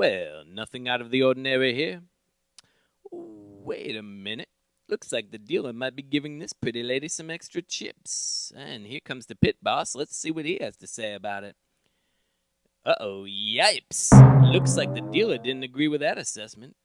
Well, nothing out of the ordinary here. Wait a minute. Looks like the dealer might be giving this pretty lady some extra chips. And here comes the pit boss. Let's see what he has to say about it. Uh-oh, yipes. Looks like the dealer didn't agree with that assessment.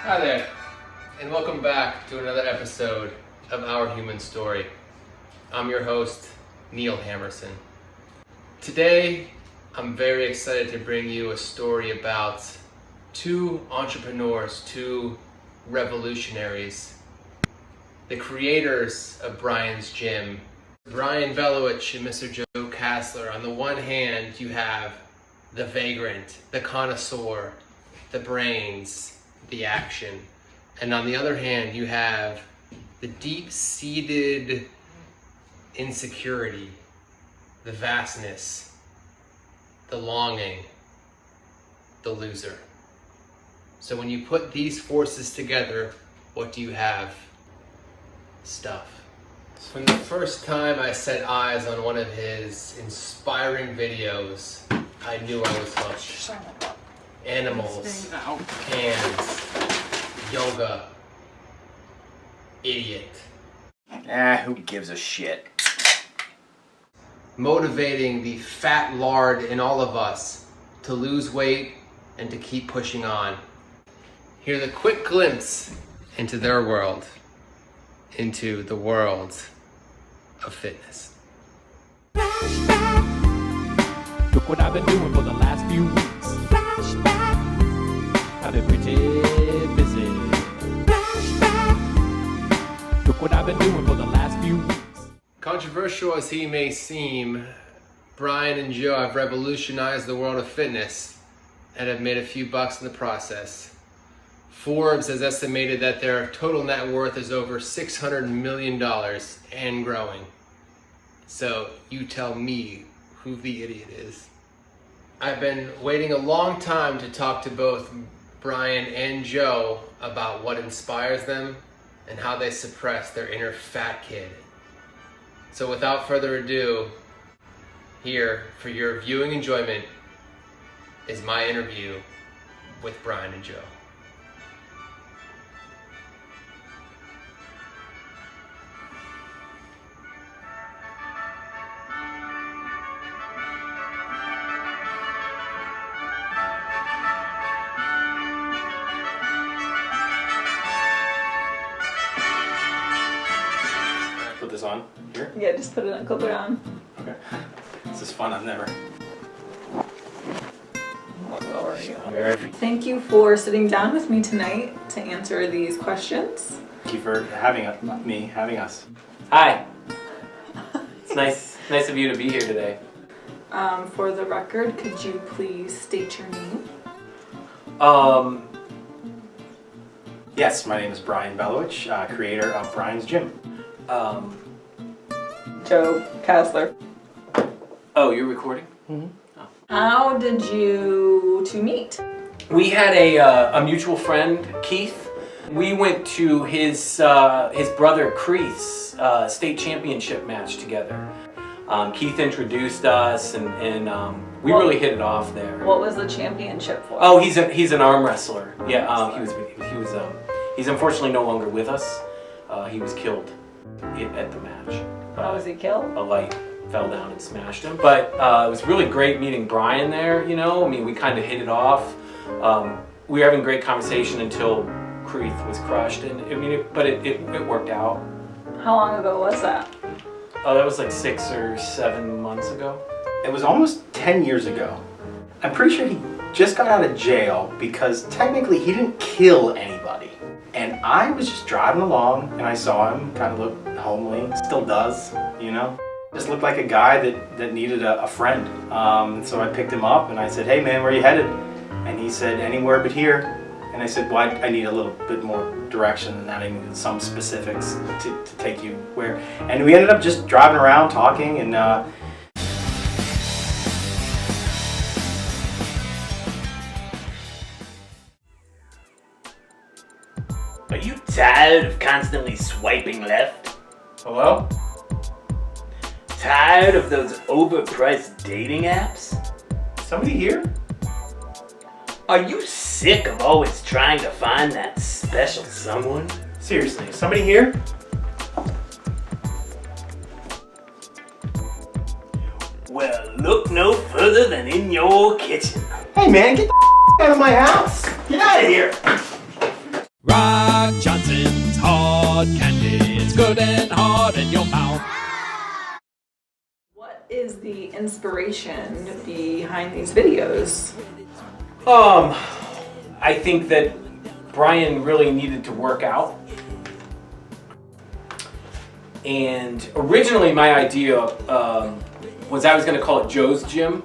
Hi there, and welcome back to another episode of Our Human Story. I'm your host, Neil Hammerson. Today, I'm very excited to bring you a story about two entrepreneurs, two revolutionaries, the creators of Brian's Gym, Brian Belowich and Mr. Joe Kassler. On the one hand, you have the vagrant, the connoisseur, the brains, the action. And on the other hand, you have the deep-seated insecurity, the vastness, the longing, the loser. So when you put these forces together, what do you have? Stuff. From the first time I set eyes on one of his inspiring videos, I knew I was hooked. Animals, cans, yoga, idiot. Who gives a shit? Motivating the fat lard in all of us to lose weight and to keep pushing on. Here's a quick glimpse into their world, into the world of fitness. Look what I've been doing for the last few weeks. I've been pretty busy. Look what I've been doing for the last few weeks. Controversial as he may seem, Brian and Joe have revolutionized the world of fitness and have made a few bucks in the process. Forbes has estimated that their total net worth is over $600 million and growing. So you tell me who the idiot is. I've been waiting a long time to talk to both Brian and Joe about what inspires them and how they suppress their inner fat kid. So without further ado, here for your viewing enjoyment is my interview with Brian and Joe. Put this on here? Yeah, just put it on, clip it on. Okay. This is fun, I've never. Thank you for sitting down with me tonight to answer these questions. Thank you for having us. Hi. It's nice of you to be here today. For the record, could you please state your name? Yes, my name is Brian Belowich, creator of Brian's Gym. Joe Kassler. Oh, you're recording? How did you two meet? We had a mutual friend, Keith. We went to his brother Creeth's state championship match together. Keith introduced us, and we really hit it off there. What was the championship for? Oh, he's an arm wrestler. Yeah, he's unfortunately no longer with us. He was killed at the match. How was he killed? A light fell down and smashed him. But it was really great meeting Brian there, you know. I mean, we kind of hit it off. We were having great conversation until Creeth was crushed, and I mean, it worked out. How long ago was that? Oh, that was like 6 or 7 months ago. It was almost 10 years ago. I'm pretty sure he just got out of jail because technically he didn't kill anybody. And And I was just driving along and I saw him, kind of looked homely, still does, you know? Just looked like a guy that needed a friend. So I picked him up and I said, hey man, where are you headed? And he said, anywhere but here. And I said, well, I need a little bit more direction than that. I need some specifics to take you where. And we ended up just driving around, talking, and Are you tired of constantly swiping left? hello? Tired of those overpriced dating apps? Somebody here? Are you sick of always trying to find that special someone? Seriously, somebody here? Well, look no further than in your kitchen. Hey man, get the out of my house! Get out of here! Rock Johnson's hard candy. It's good and hard in your mouth. What is the inspiration behind these videos? I think that Brian really needed to work out. And originally my idea was I was going to call it Joe's Gym.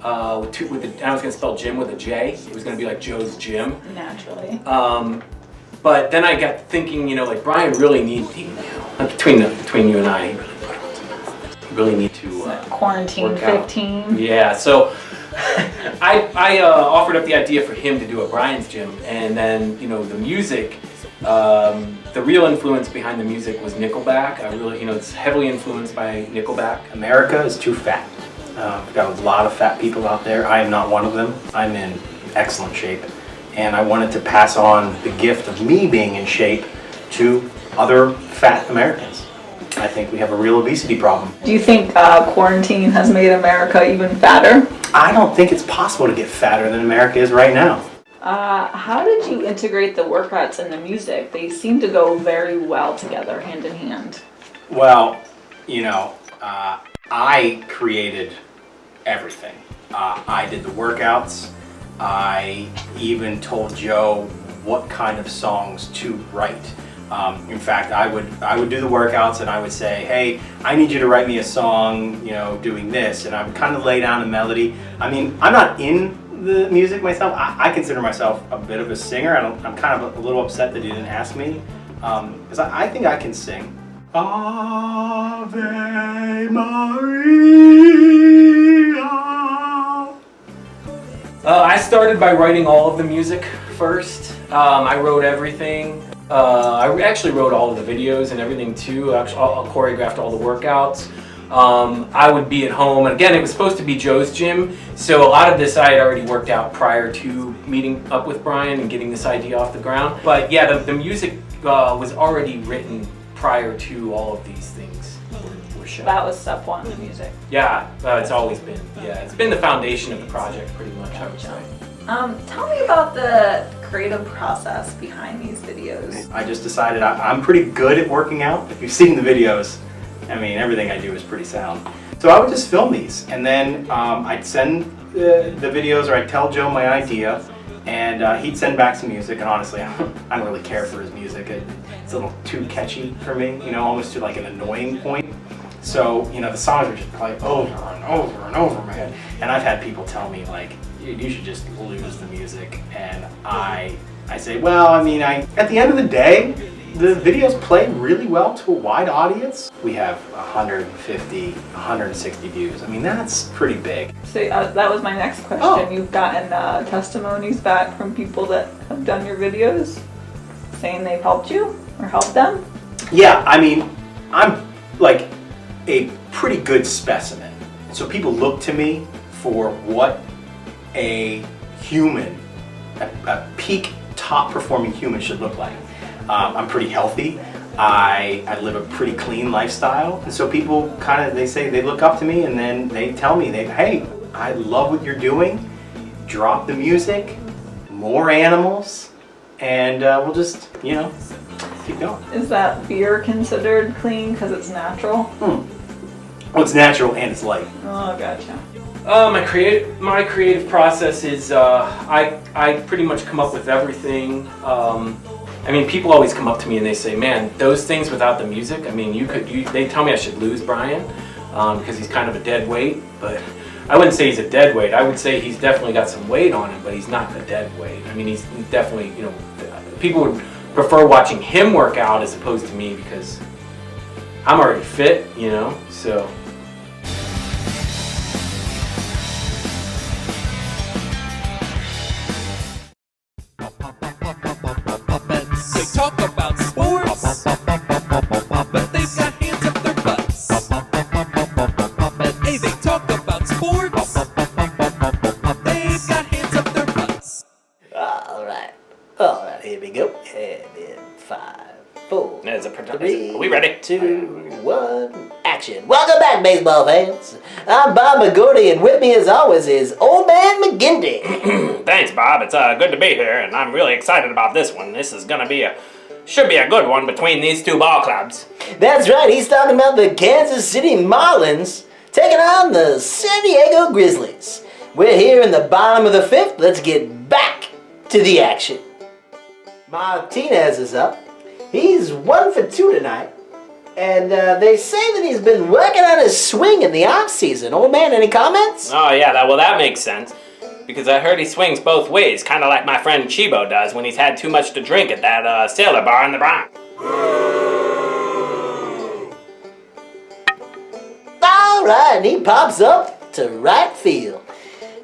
I was going to spell gym with a J. It was going to be like Joe's Gym. Naturally. But then I got thinking, you know, like Brian really needs, between you and I, he really need to Quarantine work out. 15. Yeah, so I offered up the idea for him to do a Brian's Gym, and then, you know, the music, the real influence behind the music was Nickelback. I really, you know, it's heavily influenced by Nickelback. America is too fat. We've got a lot of fat people out there. I am not one of them. I'm in excellent shape. And I wanted to pass on the gift of me being in shape to other fat Americans. I think we have a real obesity problem. Do you think quarantine has made America even fatter? I don't think it's possible to get fatter than America is right now. How did you integrate the workouts and the music? They seem to go very well together, hand in hand. Well, you know, I created everything. I did the workouts. I even told Joe what kind of songs to write. In fact, I would do the workouts and I would say, hey, I need you to write me a song, you know, doing this, and I would kind of lay down a melody. I mean, I'm not in the music myself. I consider myself a bit of a singer. I'm kind of a little upset that he didn't ask me, because I think I can sing. Ave Maria. I started by writing all of the music first. I wrote everything. I actually wrote all of the videos and everything too. I choreographed all the workouts. I would be at home, and again, it was supposed to be Joe's Gym, so a lot of this I had already worked out prior to meeting up with Brian and getting this idea off the ground. But yeah, the music was already written prior to all of these things were shot. That was step one, the music. Yeah, it's always been. Yeah, it's been the foundation of the project pretty much, I would say. Tell me about the creative process behind these videos. I just decided I'm pretty good at working out. If you've seen the videos, I mean, everything I do is pretty sound. So I would just film these, and then I'd send the videos, or I'd tell Joe my idea, and he'd send back some music. And honestly, I don't really care for his music. It's a little too catchy for me, you know, almost to like an annoying point. So, you know, the songs are just played over and over and over in my head. And I've had people tell me, like, you should just lose the music. And I say, well, I mean, at the end of the day, the videos play really well to a wide audience. We have 150, 160 views. I mean, that's pretty big. So that was my next question. Oh. You've gotten testimonies back from people that have done your videos saying they've helped you or helped them? Yeah, I mean, I'm like a pretty good specimen. So people look to me for what a human, a peak top performing human should look like. I'm pretty healthy. I live a pretty clean lifestyle. And so people they look up to me, and then they tell me, hey, I love what you're doing. Drop the music, more animals, and we'll just, you know, keep going. Is that beer considered clean because it's natural? Well, it's natural and it's light. Oh, gotcha. My creative process is I pretty much come up with everything. I mean, people always come up to me and they say, man, those things without the music, I mean, they tell me I should lose Brian because he's kind of a dead weight, but I wouldn't say he's a dead weight. I would say he's definitely got some weight on him, but he's not a dead weight. I mean, he's definitely, you know, people would prefer watching him work out as opposed to me because I'm already fit, you know, so. They talk about sports, but they've got hands up their butts. Hey, they talk about sports, they've got hands up their butts. Alright, here we go. And in 5, 4, There's a 3, Are we ready? 2, 1, action. Welcome back, baseball fans. I'm Bob McGordy, and with me as always is Old Man McGinty. Thanks, Bob. It's good to be here, and I'm really excited about this one. This is gonna be should be a good one between these two ball clubs. That's right, he's talking about the Kansas City Marlins taking on the San Diego Grizzlies. We're here in the bottom of the 5th. Let's get back to the action. Martinez is up. He's 1 for 2 tonight. And they say that he's been working on his swing in the off-season. Old man, any comments? Oh yeah, that makes sense. Because I heard he swings both ways, kind of like my friend Chibo does when he's had too much to drink at that sailor bar in the Bronx. Alright, and he pops up to right field.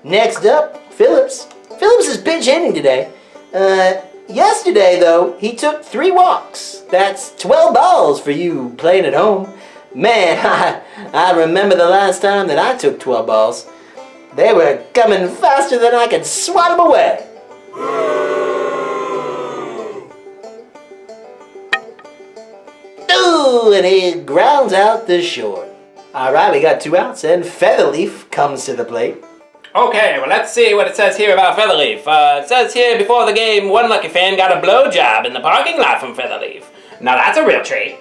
Next up, Phillips. Phillips is pinch hitting today. Yesterday, though, he took 3 walks. That's 12 balls for you playing at home. Man, I remember the last time that I took 12 balls. They were coming faster than I could swat them away. Ooh, and he grounds out the short. Alright, we got 2 outs, and Featherleaf comes to the plate. Okay, well let's see what it says here about Featherleaf. It says here before the game, one lucky fan got a blowjob in the parking lot from Featherleaf. Now that's a real treat.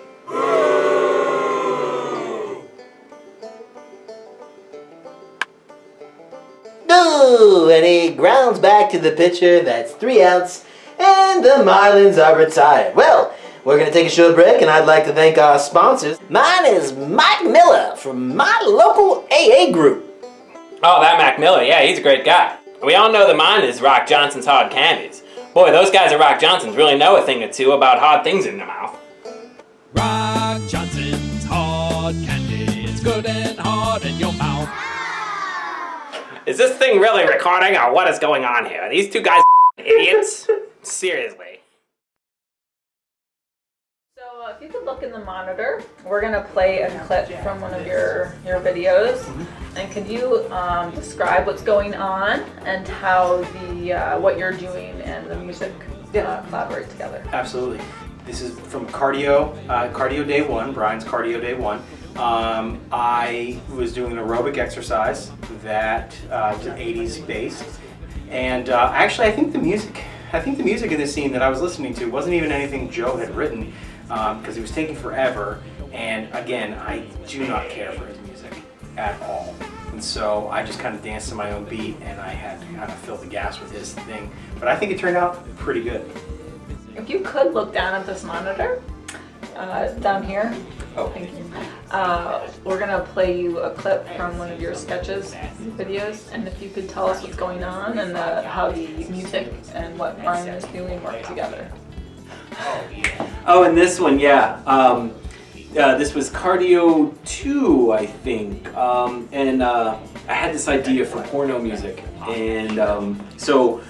Ooh, and he grounds back to the pitcher. That's 3 outs, and the Marlins are retired. Well, we're going to take a short break, and I'd like to thank our sponsors. Mine is Mike Miller from my local AA group. Oh, that Mac Miller, yeah, he's a great guy. We all know that mine is Rock Johnson's Hard Candies. Boy, those guys at Rock Johnson's really know a thing or two about hard things in their mouth. Rock Johnson's hard candy. It's good and hard in your mouth. Is this thing really recording, or what is going on here? Are these two guys idiots? Seriously. So if you could look in the monitor, we're gonna play a clip from one of your videos. And could you describe what's going on and how the what you're doing and the music collaborate together? Absolutely. This is from cardio day 1, Brian's cardio day 1. I was doing an aerobic exercise that was 80s based, and actually I think the music in this scene that I was listening to wasn't even anything Joe had written, because it was taking forever. And again, I do not care for his music at all, and so I just kind of danced to my own beat, and I had to kind of fill the gas with his thing. But I think it turned out pretty good. If you could look down at this monitor, down here. Oh. Thank you. We're gonna play you a clip from one of your sketches, videos, and if you could tell us what's going on and how the music and what Brian is doing work together. Oh, and this one, yeah. This was Cardio 2, I think. And I had this idea for porno music. And so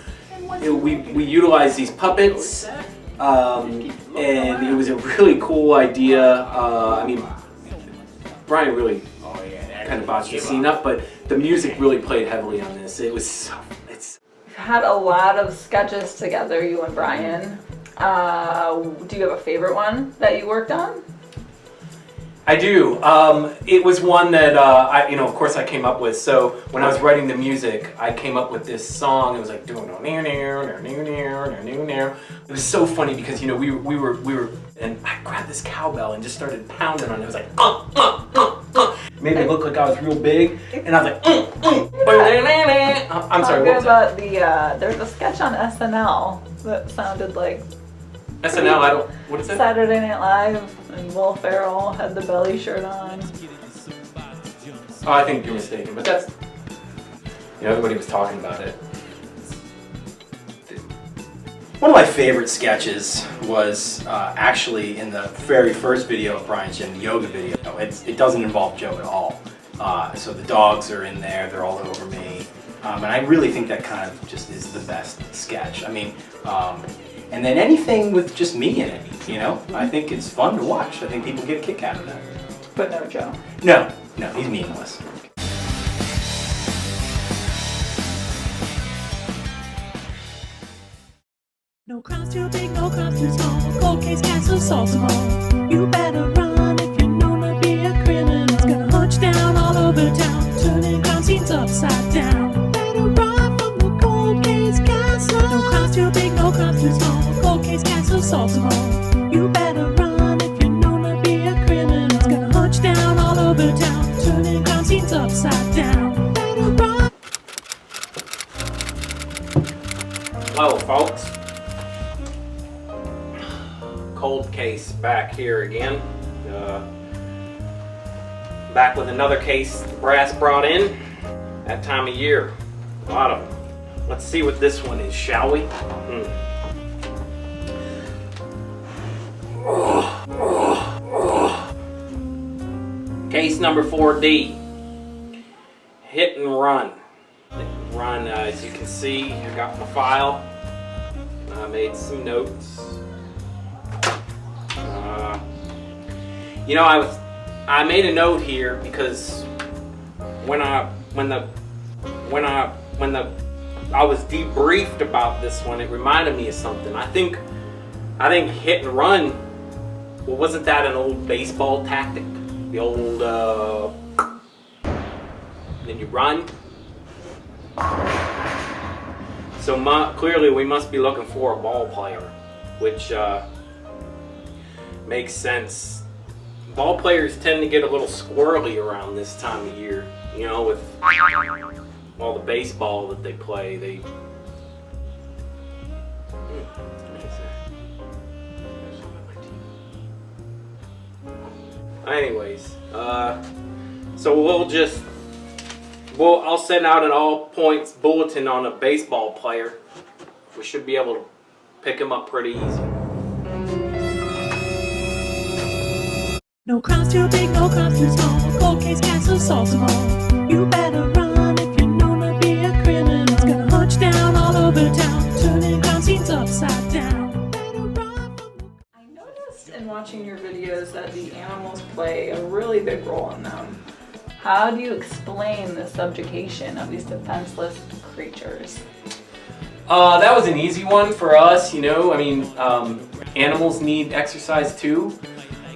we utilized these puppets. And it was a really cool idea. I mean, Brian really kind of botched the scene up, but the music really played heavily on this. It was so, You've had a lot of sketches together, you and Brian. Do you have a favorite one that you worked on? I do. It was one that of course I came up with. So when I was writing the music, I came up with this song. It was like doing It was so funny because we were, and I grabbed this cowbell and just started pounding on it. It was like made me look like I was real big, and I was like I'm sorry. What was that? There's a sketch on SNL that sounded like. SNL, I don't. What is that? Saturday Night Live, and Will Ferrell had the belly shirt on. Oh, I think you're mistaken, but that's. Everybody was talking about it. One of my favorite sketches was actually in the very first video of Brian's Gym, the yoga video. It doesn't involve Joe at all. So the dogs are in there, they're all over me. And I really think that kind of just is the best sketch. I mean, and then anything with just me in it, I think it's fun to watch. I think people get a kick out of that. But no Joe. No, he's meaningless. No crimes too big, no crimes too small. Cold case, castle, solvable. You better run if you're known to be a criminal. It's gonna hunch down all over town, turning crime scenes upside down. Better run from the cold case castle. No crimes too big, no crimes too small. Cold case, castle, solvable. You better run if you're known to be a criminal. It's gonna hunch down all over town, turning crime scenes upside down. Better run. Hello, folks. Cold case back here again. Back with another case the brass brought in. That time of year. A lot of them. Let's see what this one is, shall we? Case number 4D. Hit and run. As you can see, I got my file. I made some notes. I made a note here because when I was debriefed about this one, it reminded me of something. I think hit and run. Well, wasn't that an old baseball tactic? The old then you run. So clearly we must be looking for a ball player, which makes sense. Ball players tend to get a little squirrely around this time of year, with all the baseball that they play. Anyways, so I'll send out an all points bulletin on a baseball player. We should be able to pick him up pretty easy. No crimes too big, no crimes too small. Cold case, castle, solvable. You better run if you're known to be a criminal. It's gonna hunch down all over town, turning crime scenes upside down. Better run. I noticed in watching your videos that the animals play a really big role in them. How do you explain the subjugation of these defenseless creatures? That was an easy one for us, animals need exercise too.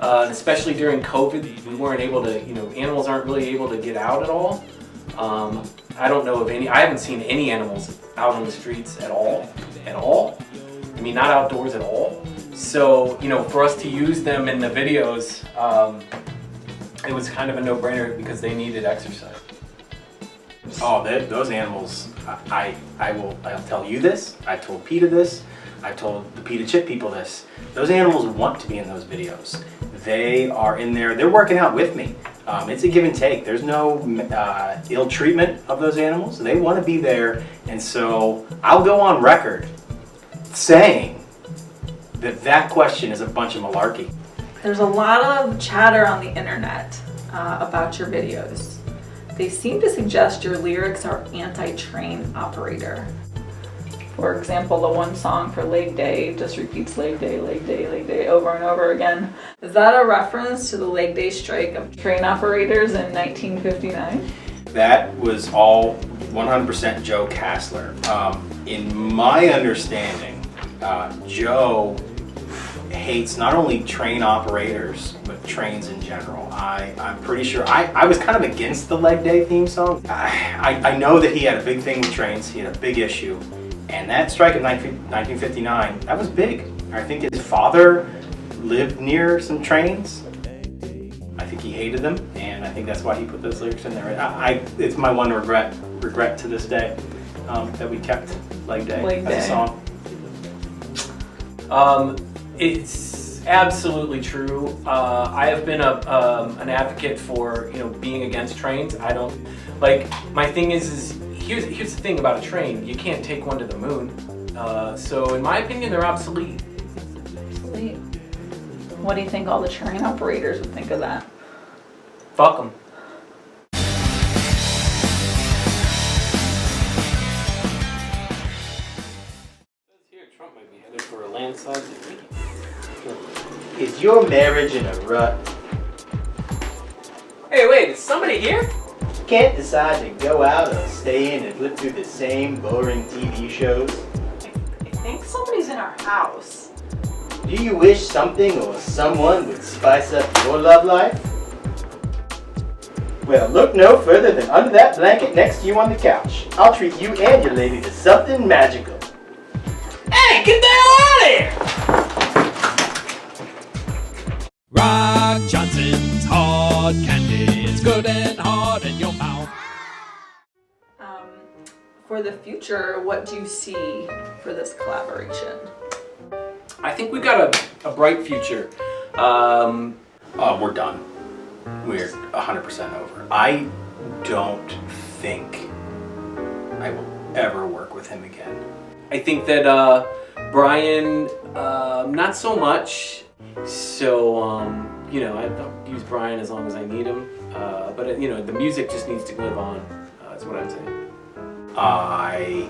Especially during COVID, we weren't able to, animals aren't really able to get out at all. I don't know of any, I haven't seen any animals out on the streets at all. Not outdoors at all. So, for us to use them in the videos, it was kind of a no-brainer because they needed exercise. Oh, those animals, I'll tell you this, I told PETA this, I told the PETA Chip people this. Those animals want to be in those videos. They are in there, they're working out with me. It's a give and take. There's no ill treatment of those animals. They want to be there, and so I'll go on record saying that question is a bunch of malarkey. There's a lot of chatter on the internet about your videos. They seem to suggest your lyrics are anti-train operator. For example, the one song for Leg Day just repeats leg day, leg day, leg day over and over again. Is that a reference to the Leg Day strike of train operators in 1959? That was all 100% Joe Kassler. In my understanding, Joe hates not only train operators, but trains in general. I'm pretty sure, I was kind of against the Leg Day theme song. I know that he had a big thing with trains, he had a big issue. And that strike of 1959, that was big. I think his father lived near some trains. I think he hated them, and I think that's why he put those lyrics in there. It's my one regret to this day that we kept Leg Day as a song. It's absolutely true. I have been an advocate for being against trains. I don't like. My thing is here's the thing about a train. You can't take one to the moon. So in my opinion, they're obsolete. Sweet. What do you think all the train operators would think of that? Fuck them. Here, Trump might be headed for a landslide defeat. Is your marriage in a rut? Hey, wait, is somebody here? Can't decide to go out or stay in and live through the same boring TV shows? I think somebody's in our house. Do you wish something or someone would spice up your love life? Well, look no further than under that blanket next to you on the couch. I'll treat you and your lady to something magical. Hey, get the hell out of here! Rock Johnson's hard candy. It's good and hard in your mouth. For the future, what do you see for this collaboration? I think we got a bright future. We're done. We're 100% over. I don't think I will ever work with him again. I think that Brian, not so much. So I'll use Brian as long as I need him. But the music just needs to live on. That's what I'm saying. I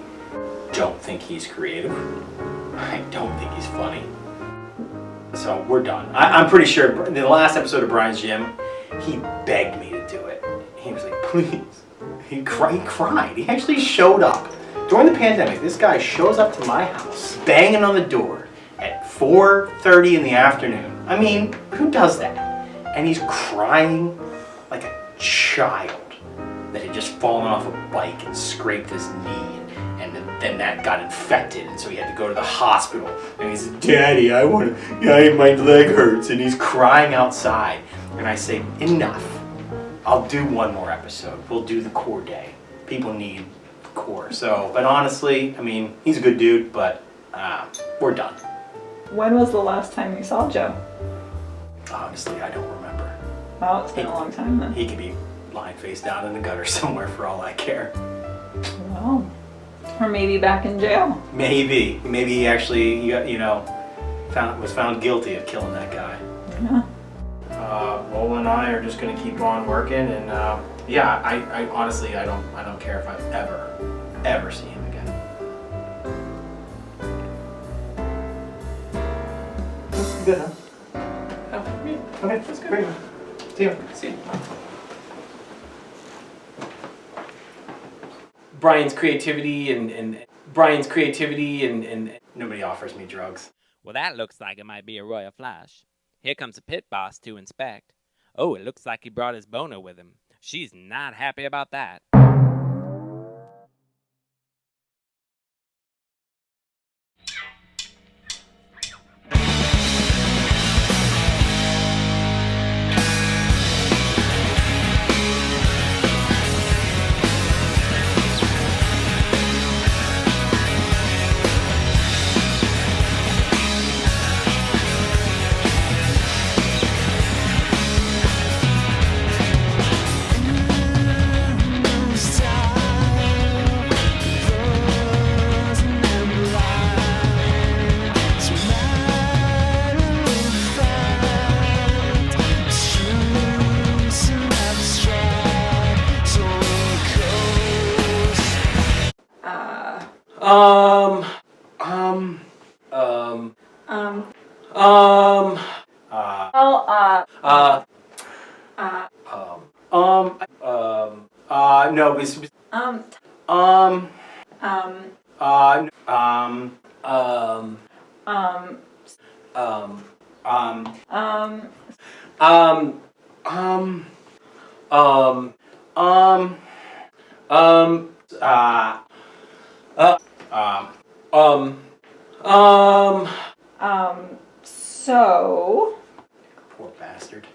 don't think he's creative. I don't think he's funny. So we're done. I'm pretty sure in the last episode of Brian's Gym, he begged me to do it. He was like, please. He cried. He actually showed up. During the pandemic, this guy shows up to my house, banging on the door at 4:30 in the afternoon. I mean, who does that? And he's crying like a child that had just fallen off a bike and scraped his knee. And then that got infected, and so he had to go to the hospital. And he said, Daddy, my leg hurts. And he's crying outside. And I say, enough. I'll do one more episode. We'll do the core day. People need the core. So, but honestly, I mean, he's a good dude, but we're done. When was the last time you saw Joe? Honestly, I don't remember. Well, it's been a long time then. He could be lying face down in the gutter somewhere for all I care. Well, or maybe back in jail. Maybe he actually, was found guilty of killing that guy. Yeah. Lola and I are just gonna keep on working, and I honestly, I don't care if I ever see him again. Good, huh? Oh, yeah. Okay, that's great. See you. See you. Brian's creativity and Nobody offers me drugs. Well, that looks like it might be a royal flush. Here comes a pit boss to inspect. Oh, it looks like he brought his boner with him. She's not happy about that. No, So. Poor bastard.